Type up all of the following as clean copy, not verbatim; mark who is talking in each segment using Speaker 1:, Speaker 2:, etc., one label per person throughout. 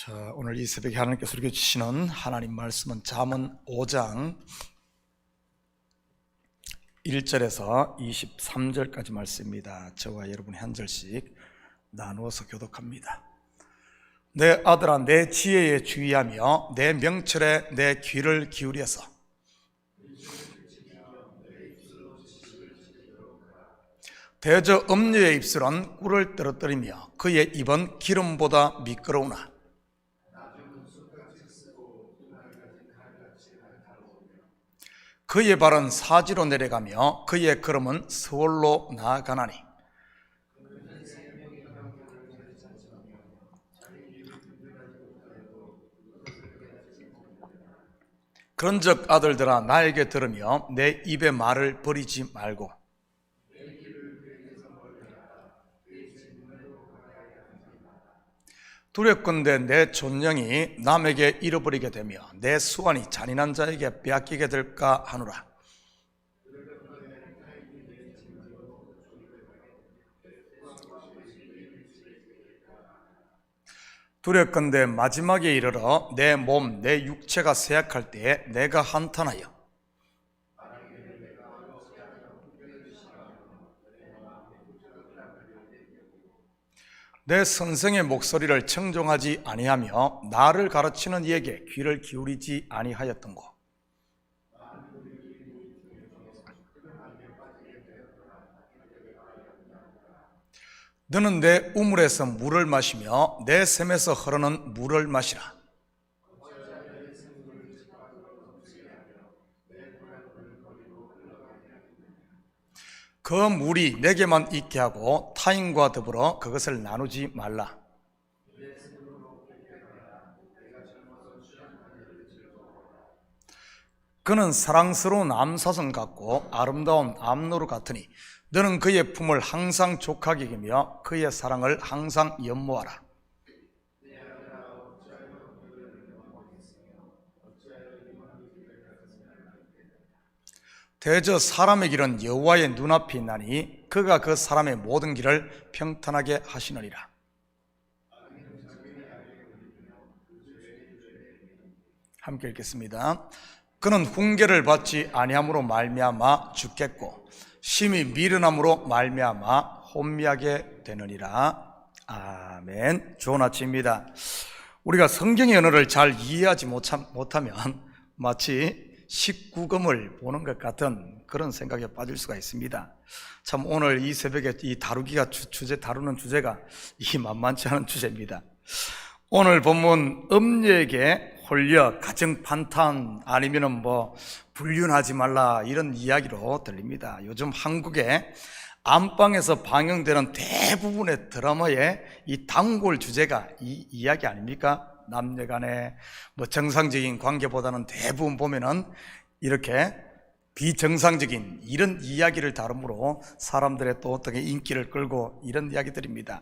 Speaker 1: 자, 오늘 이 새벽에 하나님께서 우리에게 주시는 하나님 말씀은 잠언 5장 1절에서 23절까지 말씀입니다. 저와 여러분이 한 절씩 나누어서 교독합니다. 내 아들아, 내 지혜에 주의하며 내 명철에 내 귀를 기울여서 대저 음녀의 입술은 꿀을 떨어뜨리며 그의 입은 기름보다 미끄러우나 그의 발은 사지로 내려가며 그의 걸음은 서울로 나아가나니 그런즉 아들들아, 나에게 들으며 내 입의 말을 버리지 말고 두렵건대 내 존령이 남에게 잃어버리게 되며 내 수완이 잔인한 자에게 빼앗기게 될까 하노라. 두렵건대 마지막에 이르러 내 몸, 내 육체가 쇠약할 때에 내가 한탄하여 내 선생의 목소리를 청종하지 아니하며 나를 가르치는 이에게 귀를 기울이지 아니하였던고. 너는 내 우물에서 물을 마시며 내 샘에서 흐르는 물을 마시라. 그 물이 내게만 있게 하고 타인과 더불어 그것을 나누지 말라. 그는 사랑스러운 암사슴 같고 아름다운 암노루 같으니 너는 그의 품을 항상 족하게 여기며 그의 사랑을 항상 연모하라. 대저 사람의 길은 여호와의 눈앞에 있나니 그가 그 사람의 모든 길을 평탄하게 하시느니라. 함께 읽겠습니다. 그는 훈계를 받지 아니함으로 말미암아 죽겠고 심히 미련함으로 말미암아 혼미하게 되느니라. 아멘. 좋은 아침입니다. 우리가 성경의 언어를 잘 이해하지 못하면 마치 19금을 보는 것 같은 그런 생각에 빠질 수가 있습니다. 참 오늘 이 새벽에 이 다루는 주제가 이 만만치 않은 주제입니다. 오늘 본문 음녀에게 홀려 가정 판탄 아니면은 불륜하지 말라 이런 이야기로 들립니다. 요즘 한국의 안방에서 방영되는 대부분의 드라마의 이 단골 주제가 이 이야기 아닙니까? 남녀간의 정상적인 관계보다는 대부분 보면은 이렇게 비정상적인 이런 이야기를 다루므로 사람들의 또 어떻게 인기를 끌고 이런 이야기들입니다.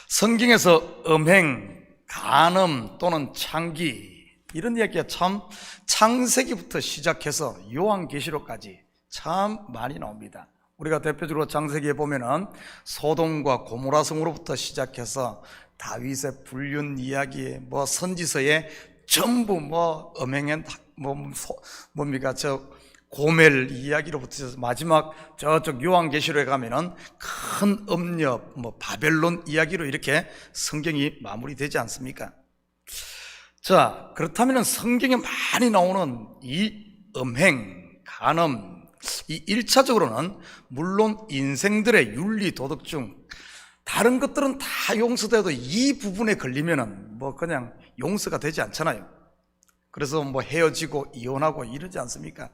Speaker 1: 성경에서 음행, 간음 또는 창기 이런 이야기가 참 창세기부터 시작해서 요한계시록까지 참 많이 나옵니다. 우리가 대표적으로 창세기에 보면은 소돔과 고모라 성으로부터 시작해서 다윗의 불륜 이야기, 선지서에 전부 음행한 고멜 이야기로부터 마지막 저쪽 요한계시록에 가면은 큰 음녀, 바벨론 이야기로 이렇게 성경이 마무리되지 않습니까? 자, 그렇다면 성경에 많이 나오는 이 음행, 간음, 이 1차적으로는 물론 인생들의 윤리 도덕 중 다른 것들은 다 용서돼도 이 부분에 걸리면은 그냥 용서가 되지 않잖아요. 그래서 헤어지고 이혼하고 이러지 않습니까?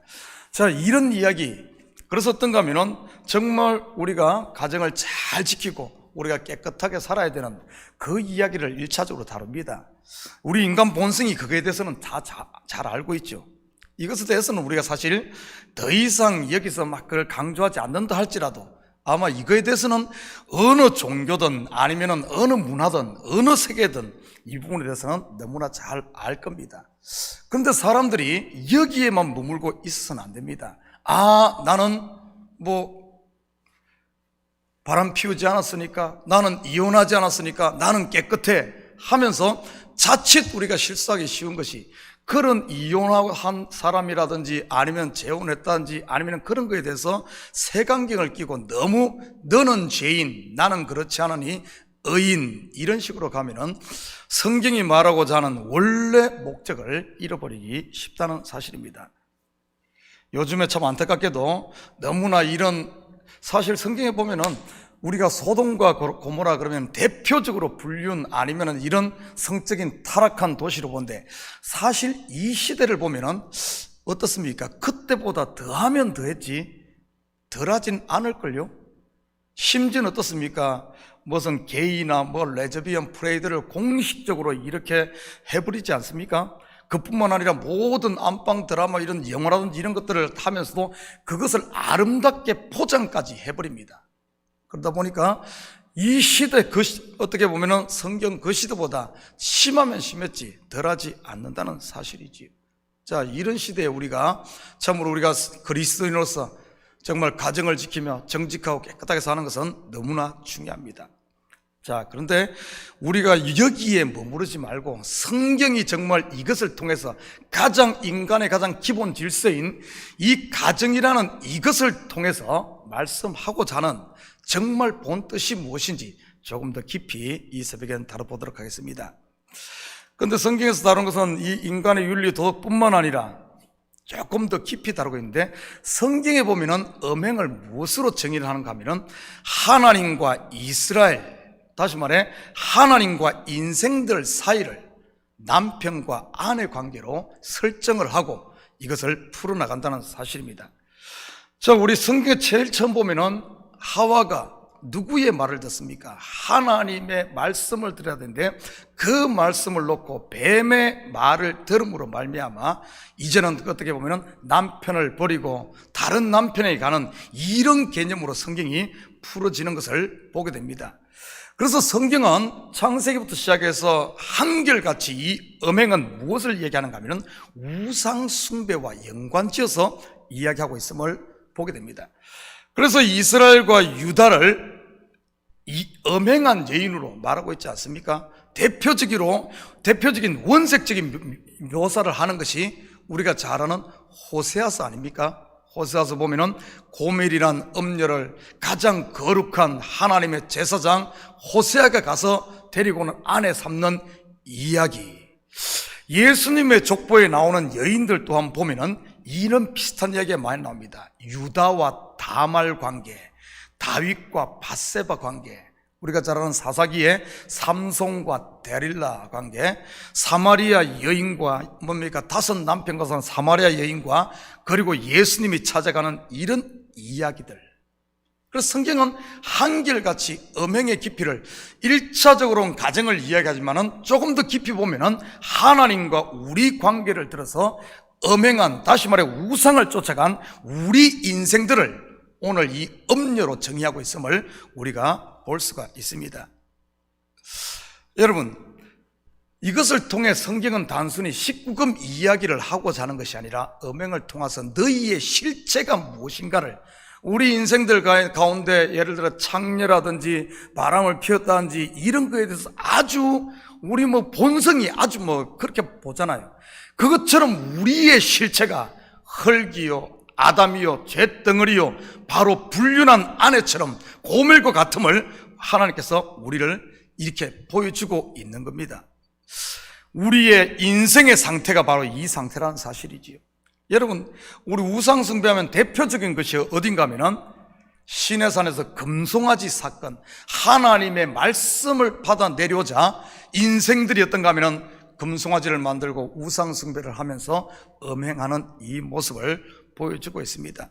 Speaker 1: 자, 이런 이야기. 그래서 어떤가 하면은 정말 우리가 가정을 잘 지키고 우리가 깨끗하게 살아야 되는 그 이야기를 1차적으로 다룹니다. 우리 인간 본성이 그거에 대해서는 다 잘 알고 있죠. 이것에 대해서는 우리가 사실 더 이상 여기서 그걸 강조하지 않는다 할지라도 아마 이거에 대해서는 어느 종교든 아니면 어느 문화든 어느 세계든 이 부분에 대해서는 너무나 잘 알 겁니다. 그런데 사람들이 여기에만 머물고 있어서는 안 됩니다. 나는 바람 피우지 않았으니까, 나는 이혼하지 않았으니까 나는 깨끗해 하면서 자칫 우리가 실수하기 쉬운 것이 그런 이혼한 사람이라든지 아니면 재혼했다든지 아니면 그런 거에 대해서 색안경을 끼고 너무 너는 죄인 나는 그렇지 않으니 의인 이런 식으로 가면은 성경이 말하고자 하는 원래 목적을 잃어버리기 쉽다는 사실입니다. 요즘에 참 안타깝게도 너무나 이런 사실 성경에 보면은 우리가 소돔과 고모라 그러면 대표적으로 불륜 아니면은 이런 성적인 타락한 도시로 본데 사실 이 시대를 보면은 어떻습니까? 그때보다 더하면 더했지 덜하진 않을걸요? 심지어는 어떻습니까? 무슨 게이나 뭐 레즈비언 프레이드를 공식적으로 이렇게 해버리지 않습니까? 그뿐만 아니라 모든 안방 드라마 이런 영화라든지 이런 것들을 하면서도 그것을 아름답게 포장까지 해버립니다. 그러다 보니까 이 시대 어떻게 보면은 성경 그 시대보다 심하면 심했지 덜하지 않는다는 사실이지요. 자, 이런 시대에 참으로 우리가 그리스도인으로서 정말 가정을 지키며 정직하고 깨끗하게 사는 것은 너무나 중요합니다. 자, 그런데 우리가 여기에 머무르지 말고 성경이 정말 이것을 통해서 인간의 가장 기본 질서인 이 가정이라는 이것을 통해서 말씀하고자 하는 정말 본 뜻이 무엇인지 조금 더 깊이 이 새벽에는 다뤄보도록 하겠습니다. 그런데 성경에서 다룬 것은 이 인간의 윤리 도덕뿐만 아니라 조금 더 깊이 다루고 있는데 성경에 보면은 음행을 무엇으로 정의를 하는가 하면은 하나님과 이스라엘, 다시 말해 하나님과 인생들 사이를 남편과 아내 관계로 설정을 하고 이것을 풀어나간다는 사실입니다. 자, 우리 성경에 제일 처음 보면은 하와가 누구의 말을 듣습니까? 하나님의 말씀을 들어야 되는데 그 말씀을 놓고 뱀의 말을 들음으로 말미암아 이제는 어떻게 보면 남편을 버리고 다른 남편에게 가는 이런 개념으로 성경이 풀어지는 것을 보게 됩니다. 그래서 성경은 창세기부터 시작해서 한결같이 이 음행은 무엇을 얘기하는가 하면 우상 숭배와 연관지어서 이야기하고 있음을 보게 됩니다. 그래서 이스라엘과 유다를 이 음행한 여인으로 말하고 있지 않습니까? 대표적인 원색적인 묘사를 하는 것이 우리가 잘 아는 호세아서 아닙니까? 호세아서 보면은 고멜이란 음녀를 가장 거룩한 하나님의 제사장 호세아가 가서 데리고 오는 아내 삼는 이야기. 예수님의 족보에 나오는 여인들 또한 보면은 이런 비슷한 이야기가 많이 나옵니다. 유다와 다말 관계, 다윗과 밧세바 관계, 우리가 잘 아는 사사기의 삼손과 데릴라 관계, 사마리아 여인과 뭡니까? 5 남편과 산 사마리아 여인과 그리고 예수님이 찾아가는 이런 이야기들. 그래서 성경은 한결같이 음행의 깊이를 1차적으로는 가정을 이야기하지만은 조금 더 깊이 보면은 하나님과 우리 관계를 들어서 음행한, 다시 말해 우상을 쫓아간 우리 인생들을 오늘 이 음녀로 정의하고 있음을 우리가 볼 수가 있습니다. 여러분, 이것을 통해 성경은 단순히 19금 이야기를 하고자 하는 것이 아니라 음행을 통해서 너희의 실체가 무엇인가를 우리 인생들 가운데 예를 들어 창녀라든지 바람을 피웠다든지 이런 거에 대해서 아주 우리 본성이 아주 그렇게 보잖아요. 그것처럼 우리의 실체가 흙이요 아담이요 죄덩어리요 바로 불륜한 아내처럼 고멜과 같음을 하나님께서 우리를 이렇게 보여주고 있는 겁니다. 우리의 인생의 상태가 바로 이 상태라는 사실이지요. 여러분, 우리 우상 숭배하면 대표적인 것이 어딘가 하면은 시내산에서 금송아지 사건, 하나님의 말씀을 받아 내려오자 인생들이 어떤가 하면은 금송아지를 만들고 우상 숭배를 하면서 음행하는 이 모습을 보여주고 있습니다.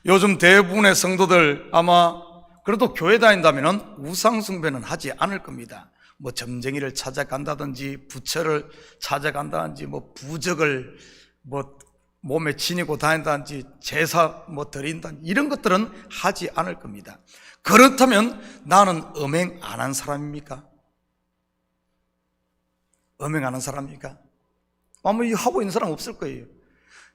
Speaker 1: 요즘 대부분의 성도들 아마 그래도 교회 다닌다면 우상 숭배는 하지 않을 겁니다. 점쟁이를 찾아간다든지 부처를 찾아간다든지 부적을 몸에 지니고 다닌다든지 제사 드린다든지 이런 것들은 하지 않을 겁니다. 그렇다면 나는 음행 안 한 사람입니까? 음행 안 한 사람입니까? 아마 하고 있는 사람 없을 거예요.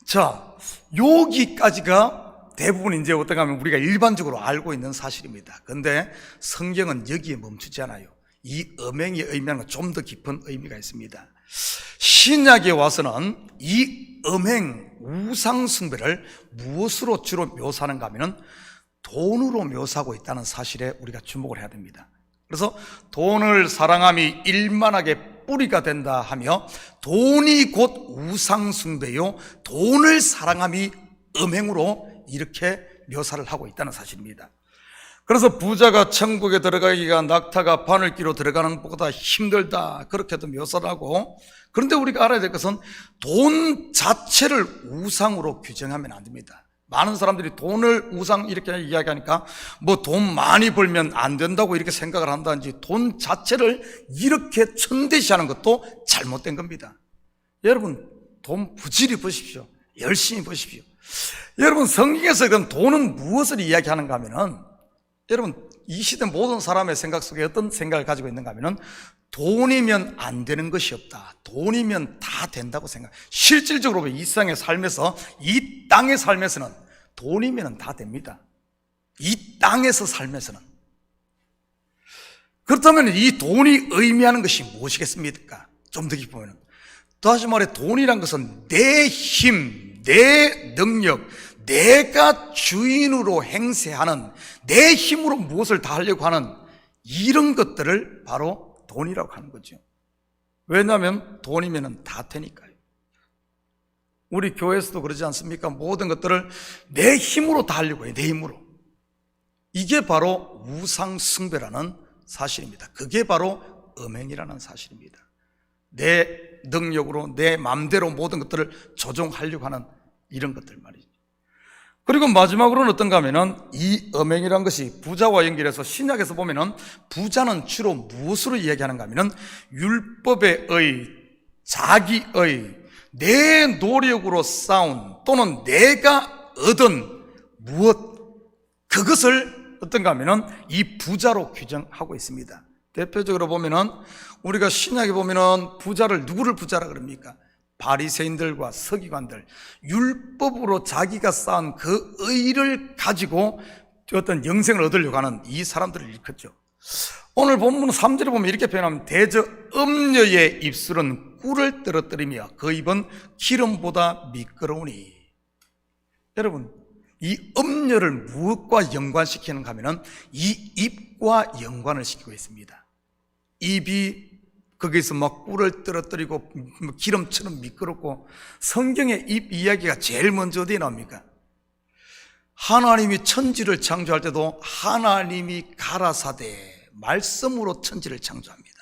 Speaker 1: 자, 여기까지가 대부분 이제 어떻게 하면 우리가 일반적으로 알고 있는 사실입니다. 그런데 성경은 여기에 멈추지 않아요. 이 음행이 의미하는 좀 더 깊은 의미가 있습니다. 신약에 와서는 이 음행, 우상숭배를 무엇으로 주로 묘사하는가 하면 돈으로 묘사하고 있다는 사실에 우리가 주목을 해야 됩니다. 그래서 돈을 사랑함이 일만하게 뿌리가 된다 하며 돈이 곧 우상숭배요 돈을 사랑함이 음행으로 이렇게 묘사를 하고 있다는 사실입니다. 그래서 부자가 천국에 들어가기가 낙타가 바늘기로 들어가는 것보다 힘들다 그렇게도 묘사를 하고, 그런데 우리가 알아야 될 것은 돈 자체를 우상으로 규정하면 안 됩니다. 많은 사람들이 돈을 우상 이렇게 이야기하니까 뭐 돈 많이 벌면 안 된다고 이렇게 생각을 한다든지 돈 자체를 이렇게 천대시하는 것도 잘못된 겁니다. 여러분 돈 부지런히 버십시오. 열심히 버십시오. 여러분 성경에서 그럼 돈은 무엇을 이야기하는가 하면은, 여러분 이 시대 모든 사람의 생각 속에 어떤 생각을 가지고 있는가 하면은 돈이면 안 되는 것이 없다, 돈이면 다 된다고 생각. 실질적으로 이 세상의 삶에서, 이 땅의 삶에서는 돈이면 다 됩니다. 이 땅에서 삶에서는. 그렇다면 이 돈이 의미하는 것이 무엇이겠습니까? 좀 더 깊이 보면, 다시 말해 돈이란 것은 내 힘, 내 능력, 내가 주인으로 행세하는, 내 힘으로 무엇을 다 하려고 하는 이런 것들을 바로 돈이라고 하는 거죠. 왜냐하면 돈이면 다 되니까요. 우리 교회에서도 그러지 않습니까? 모든 것들을 내 힘으로 다 하려고 해요. 내 힘으로. 이게 바로 우상숭배라는 사실입니다. 그게 바로 음행이라는 사실입니다. 내 능력으로 내 마음대로 모든 것들을 조종하려고 하는 이런 것들 말이죠. 그리고 마지막으로는 어떤가 하면은 이 음행이라는 것이 부자와 연결해서 신약에서 보면은 부자는 주로 무엇으로 이야기하는가 하면은 율법의 의, 자기의, 내 노력으로 쌓은 또는 내가 얻은 무엇, 그것을 어떤가 하면은 이 부자로 규정하고 있습니다. 대표적으로 보면은 우리가 신약에 보면은 부자를, 누구를 부자라 그럽니까? 바리새인들과 서기관들, 율법으로 자기가 쌓은 그 의를 가지고 어떤 영생을 얻으려고 하는 이 사람들을 일컫죠. 오늘 본문 3절에 보면 이렇게 표현하면, 대저 음녀의 입술은 꿀을 떨어뜨리며 그 입은 기름보다 미끄러우니. 여러분 이 음녀를 무엇과 연관시키는가 하면 이 입과 연관을 시키고 있습니다. 입이 거기서 막 꿀을 떨어뜨리고 기름처럼 미끄럽고, 성경의 입 이야기가 제일 먼저 어디에 나옵니까? 하나님이 천지를 창조할 때도 하나님이 가라사대 말씀으로 천지를 창조합니다.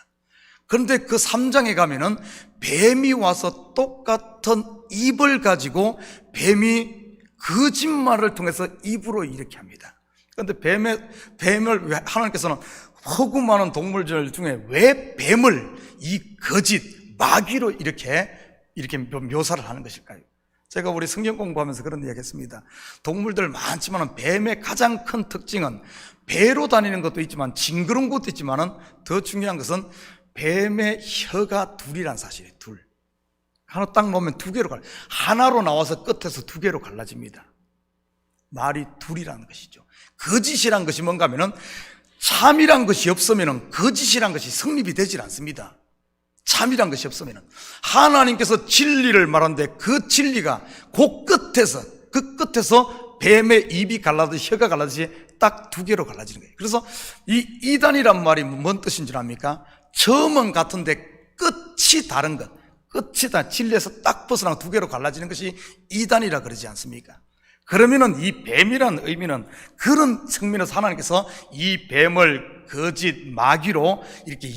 Speaker 1: 그런데 그 3장에 가면은 뱀이 와서 똑같은 입을 가지고 뱀이 거짓말을 통해서 입으로 이렇게 합니다. 그런데 뱀을 왜 하나님께서는 허구 많은 동물들 중에 왜 뱀을 이 거짓, 마귀로 이렇게 묘사를 하는 것일까요? 제가 우리 성경 공부하면서 그런 이야기 했습니다. 동물들 많지만 뱀의 가장 큰 특징은 배로 다니는 것도 있지만 징그러운 것도 있지만 더 중요한 것은 뱀의 혀가 둘이란 사실이에요. 둘. 하나 딱 놓으면 두 개로 하나로 나와서 끝에서 두 개로 갈라집니다. 말이 둘이라는 것이죠. 거짓이란 것이 뭔가 하면은 참이란 것이 없으면 거짓이란 것이 성립이 되질 않습니다. 참이란 것이 없으면 하나님께서 진리를 말하는데 그 진리가 그 끝에서 뱀의 입이 갈라듯이 혀가 갈라듯이 딱 두 개로 갈라지는 거예요. 그래서 이 이단이란 말이 뭔 뜻인 줄 압니까? 처음은 같은데 끝이 다른 것, 끝이 다 진리에서 딱 벗어나고 두 개로 갈라지는 것이 이단이라 그러지 않습니까? 그러면은 이 뱀이라는 의미는 그런 측면에서 하나님께서 이 뱀을 거짓, 마귀로 이렇게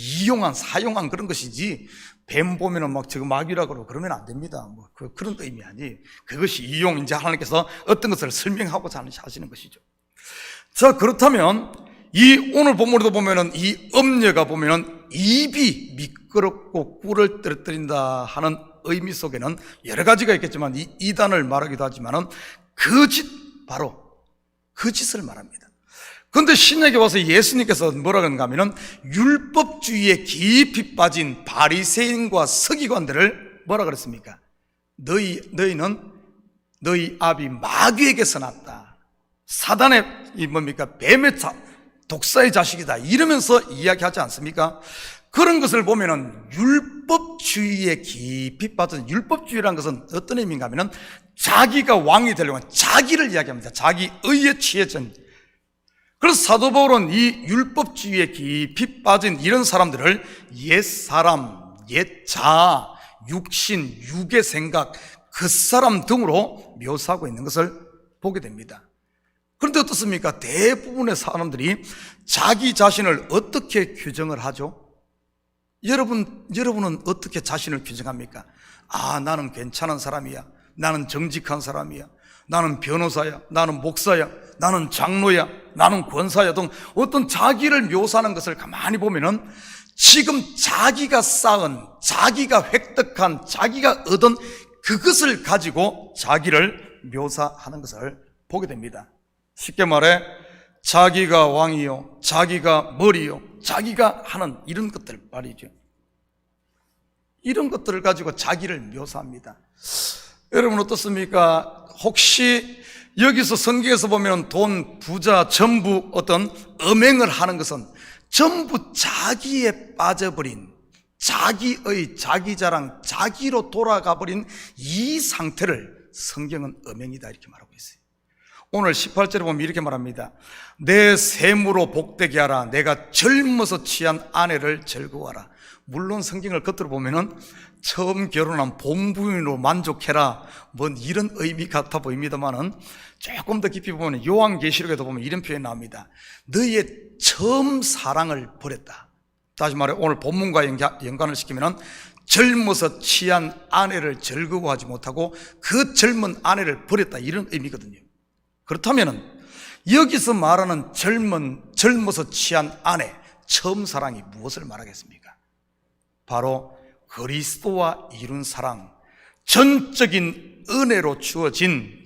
Speaker 1: 사용한 그런 것이지, 뱀 보면은 막 저거 마귀라고 그러고 그러면 안 됩니다. 뭐 그런 의미 아니. 그것이 이제 하나님께서 어떤 것을 설명하고자 하시는 것이죠. 자, 그렇다면 이 오늘 본문에도 보면은 이 음녀가 보면은 입이 미끄럽고 꿀을 떨어뜨린다 하는 의미 속에는 여러 가지가 있겠지만 이 이단을 말하기도 하지만은 바로 거짓을 말합니다. 그런데 신약에 와서 예수님께서 뭐라 그런가 하면은 율법주의에 깊이 빠진 바리새인과 서기관들을 뭐라 그랬습니까? 너희는 너희 아비 마귀에게서 났다. 사단의 뱀의 독사의 자식이다 이러면서 이야기하지 않습니까? 그런 것을 보면은 율법주의에 깊이 빠진, 율법주의라는 것은 어떤 의미인가 하면은 자기가 왕이 되려고 자기를 이야기합니다. 자기 의에 취해진. 그래서 사도 바울은 이 율법주의에 깊이 빠진 이런 사람들을 옛사람, 옛자, 육신, 육의 생각, 그 사람 등으로 묘사하고 있는 것을 보게 됩니다. 그런데 어떻습니까? 대부분의 사람들이 자기 자신을 어떻게 규정을 하죠? 여러분은 어떻게 자신을 규정합니까? 아, 나는 괜찮은 사람이야. 나는 정직한 사람이야. 나는 변호사야. 나는 목사야. 나는 장로야. 나는 권사야 등 어떤 자기를 묘사하는 것을 가만히 보면은 지금 자기가 쌓은, 자기가 획득한, 자기가 얻은 그것을 가지고 자기를 묘사하는 것을 보게 됩니다. 쉽게 말해 자기가 왕이요, 자기가 머리요, 자기가 하는 이런 것들 말이죠. 이런 것들을 가지고 자기를 묘사합니다. 여러분 어떻습니까? 혹시 여기서 성경에서 보면 돈, 부자, 전부 어떤 음행을 하는 것은 전부 자기에 빠져버린, 자기의 자기 자랑, 자기로 돌아가 버린 이 상태를 성경은 음행이다 이렇게 말하고 있어요. 오늘 18절에 보면 이렇게 말합니다. 내 셈으로 복되게 하라. 내가 젊어서 취한 아내를 즐거워하라. 물론 성경을 겉으로 보면은 처음 결혼한 본부인으로 만족해라 뭐 이런 의미 같아 보입니다만은 조금 더 깊이 보면 요한계시록에도 보면 이런 표현이 나옵니다. 너희의 처음 사랑을 버렸다. 다시 말해 오늘 본문과 연관을 시키면은 젊어서 취한 아내를 즐거워하지 못하고 그 젊은 아내를 버렸다 이런 의미거든요. 그렇다면은 여기서 말하는 젊어서 취한 아내, 처음 사랑이 무엇을 말하겠습니까? 바로 그리스도와 이룬 사랑, 전적인 은혜로 주어진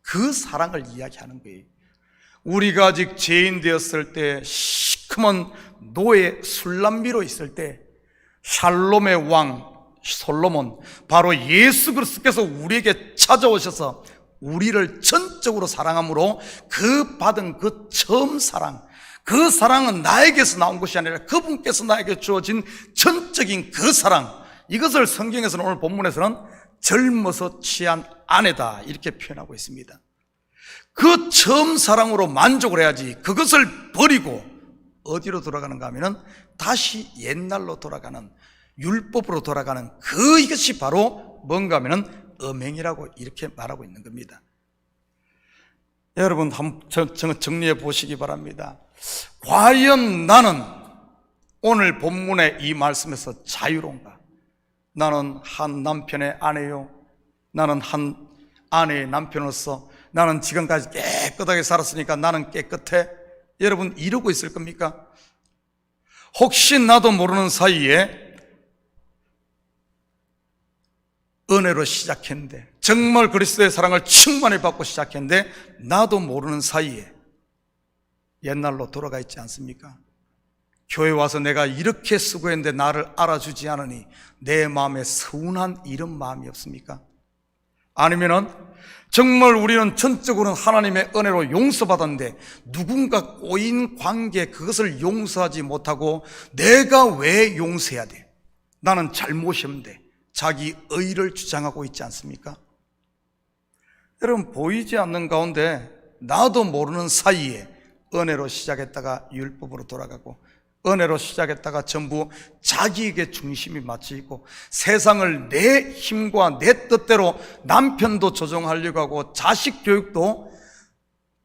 Speaker 1: 그 사랑을 이야기하는 거예요. 우리가 아직 죄인 되었을 때, 시커먼 노예 술람비로 있을 때 샬롬의 왕 솔로몬, 바로 예수 그리스도께서 우리에게 찾아오셔서 우리를 전적으로 사랑함으로 그 받은 그 처음 사랑, 그 사랑은 나에게서 나온 것이 아니라 그분께서 나에게 주어진 전적인 그 사랑, 이것을 성경에서는 오늘 본문에서는 젊어서 취한 아내다 이렇게 표현하고 있습니다. 그 처음 사랑으로 만족을 해야지 그것을 버리고 어디로 돌아가는가 하면은 다시 옛날로 돌아가는, 율법으로 돌아가는 이것이 바로 뭔가 하면은 음행이라고 이렇게 말하고 있는 겁니다. 여러분 한번 정리해 보시기 바랍니다. 과연 나는 오늘 본문의 이 말씀에서 자유로운가? 나는 한 남편의 아내요, 나는 한 아내의 남편으로서 나는 지금까지 깨끗하게 살았으니까 나는 깨끗해. 여러분 이러고 있을 겁니까? 혹시 나도 모르는 사이에 은혜로 시작했는데, 정말 그리스도의 사랑을 충만히 받고 시작했는데 나도 모르는 사이에 옛날로 돌아가 있지 않습니까? 교회 와서 내가 이렇게 수고했는데 나를 알아주지 않으니 내 마음에 서운한 이런 마음이 없습니까? 아니면은 정말 우리는 전적으로는 하나님의 은혜로 용서받았는데 누군가 꼬인 관계, 그것을 용서하지 못하고 내가 왜 용서해야 돼? 나는 잘못이 없는데 자기 의를 주장하고 있지 않습니까? 여러분 보이지 않는 가운데 나도 모르는 사이에 은혜로 시작했다가 율법으로 돌아가고, 은혜로 시작했다가 전부 자기에게 중심이 맞춰 있고, 세상을 내 힘과 내 뜻대로 남편도 조정하려고 하고, 자식 교육도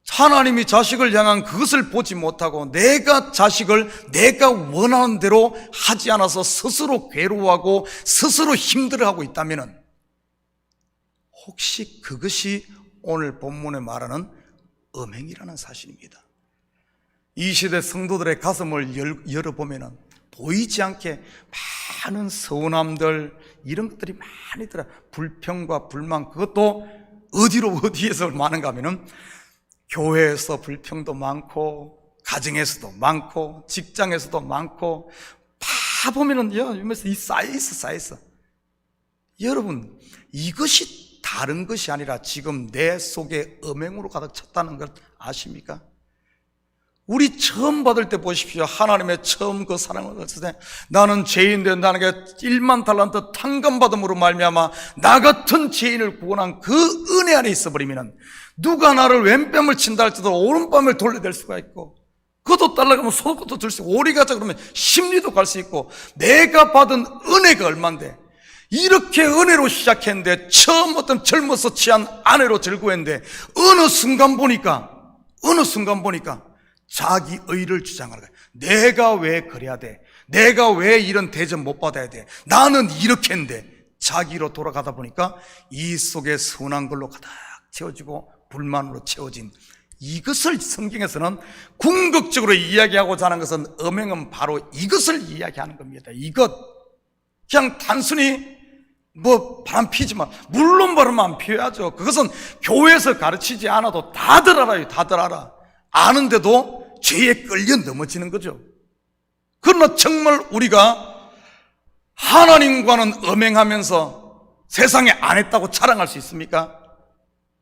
Speaker 1: 하나님이 자식을 향한 그것을 보지 못하고 내가 자식을 내가 원하는 대로 하지 않아서 스스로 괴로워하고 스스로 힘들어하고 있다면 혹시 그것이 오늘 본문에 말하는 음행이라는 사실입니다. 이 시대 성도들의 가슴을 열어보면 보이지 않게 많은 서운함들, 이런 것들이 많이 들어. 불평과 불만, 그것도 어디에서 많은가 하면은 교회에서 불평도 많고, 가정에서도 많고, 직장에서도 많고, 다 보면은 이러면서 쌓여있어. 여러분 이것이 다른 것이 아니라 지금 내 속에 음행으로 가득 찼다는 걸 아십니까? 우리 처음 받을 때 보십시오. 하나님의 처음 그 사랑을 받을 때 나는 죄인데 나에게 1만 달란트 탕감받음으로 말미암아 나 같은 죄인을 구원한 그 은혜 안에 있어버리면 누가 나를 왼뺨을 친다 할지라도 오른뺨을 돌려댈 수가 있고, 그것도 달라가면 속옷도 들 수 있고, 오리 가자 그러면 심리도 갈 수 있고, 내가 받은 은혜가 얼만데, 이렇게 은혜로 시작했는데 처음 어떤 젊어서 취한 아내로 절구했는데 어느 순간 보니까 자기 의를 주장하는 거야. 내가 왜 그래야 돼? 내가 왜 이런 대접 못 받아야 돼? 나는 이렇게 했는데, 자기로 돌아가다 보니까 이 속에 선한 걸로 가득 채워지고 불만으로 채워진, 이것을 성경에서는 궁극적으로 이야기하고자 하는 것은, 음행은 바로 이것을 이야기하는 겁니다. 이것. 그냥 단순히 바람 피지만, 물론 바람 안 피워야죠. 그것은 교회에서 가르치지 않아도 다들 알아요. 다들 알아. 아는데도 죄에 끌려 넘어지는 거죠. 그러나 정말 우리가 하나님과는 음행하면서 세상에 안 했다고 자랑할 수 있습니까?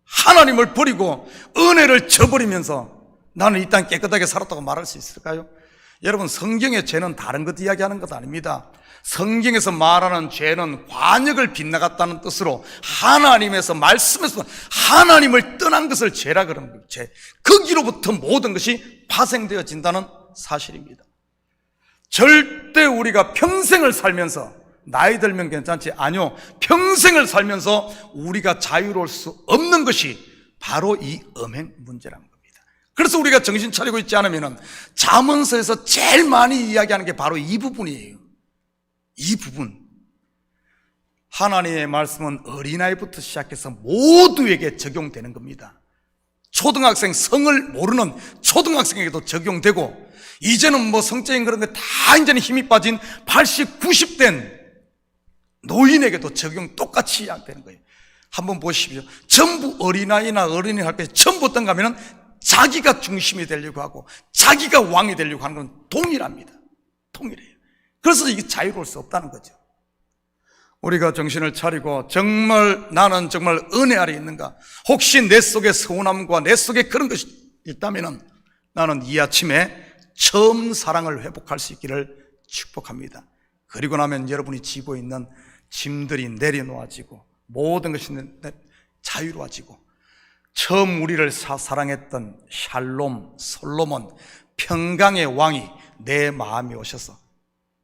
Speaker 1: 하나님을 버리고 은혜를 저버리면서 나는 이 땅 깨끗하게 살았다고 말할 수 있을까요? 여러분, 성경의 죄는 다른 것 이야기하는 것 아닙니다. 성경에서 말하는 죄는 관역을 빗나갔다는 뜻으로 하나님에서, 말씀에서 하나님을 떠난 것을 죄라 그러는 거예요. 죄. 거기로부터 모든 것이 파생되어진다는 사실입니다. 절대 우리가 평생을 살면서, 나이 들면 괜찮지, 아니요, 평생을 살면서 우리가 자유로울 수 없는 것이 바로 이 음행 문제라는 겁니다. 그래서 우리가 정신 차리고 있지 않으면 잠언서에서 제일 많이 이야기하는 게 바로 이 부분이에요. 이 부분. 하나님의 말씀은 어린아이부터 시작해서 모두에게 적용되는 겁니다. 초등학생, 성을 모르는 초등학생에게도 적용되고, 이제는 성적인 그런 게 다 이제는 힘이 빠진 80, 90된 노인에게도 적용 똑같이 되는 거예요. 한번 보십시오. 전부 어린아이나 어린이 할 때 전부 어떤가 하면 자기가 중심이 되려고 하고 자기가 왕이 되려고 하는 건 동일합니다. 동일해요. 그래서 이게 자유로울 수 없다는 거죠. 우리가 정신을 차리고 정말 나는 정말 은혜 아래 있는가, 혹시 내 속에 서운함과 내 속에 그런 것이 있다면 나는 이 아침에 처음 사랑을 회복할 수 있기를 축복합니다. 그리고 나면 여러분이 지고 있는 짐들이 내려놓아지고 모든 것이 자유로워지고, 처음 우리를 사랑했던 샬롬, 솔로몬, 평강의 왕이 내 마음에 오셔서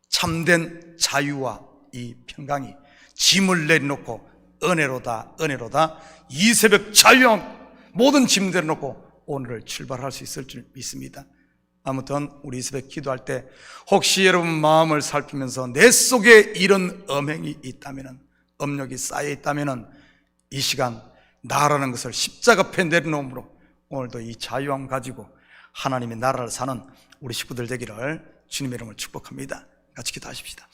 Speaker 1: 참된 자유와 이 평강이 짐을 내려놓고 은혜로다, 은혜로다, 이 새벽 자유한 모든 짐 내려놓고 오늘을 출발할 수 있을 줄 믿습니다. 아무튼 우리 이 새벽 기도할 때 혹시 여러분 마음을 살피면서 내 속에 이런 음행이 있다면, 업력이 쌓여 있다면 이 시간 나라는 것을 십자가 앞에 내려놓음으로 오늘도 이 자유함 가지고 하나님의 나라를 사는 우리 식구들 되기를 주님의 이름을 축복합니다. 같이 기도하십시다.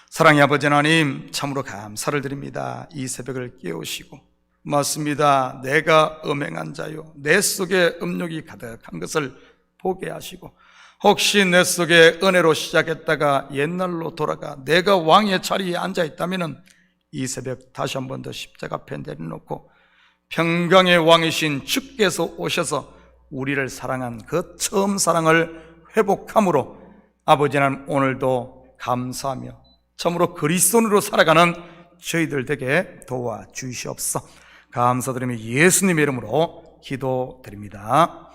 Speaker 1: 사랑의 아버지 하나님, 참으로 감사를 드립니다. 이 새벽을 깨우시고, 맞습니다, 내가 음행한 자요, 내 속에 음욕이 가득한 것을 보게 하시고, 혹시 내 속에 은혜로 시작했다가 옛날로 돌아가 내가 왕의 자리에 앉아있다면 이 새벽 다시 한 번 더 십자가 앞에 내려놓고 평강의 왕이신 주께서 오셔서 우리를 사랑한 그 처음 사랑을 회복함으로 아버지 하나님, 오늘도 감사하며 참으로 그리스도인으로 살아가는 저희들 되게 도와주시옵소서. 감사드리며 예수님의 이름으로 기도드립니다.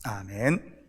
Speaker 1: 아멘.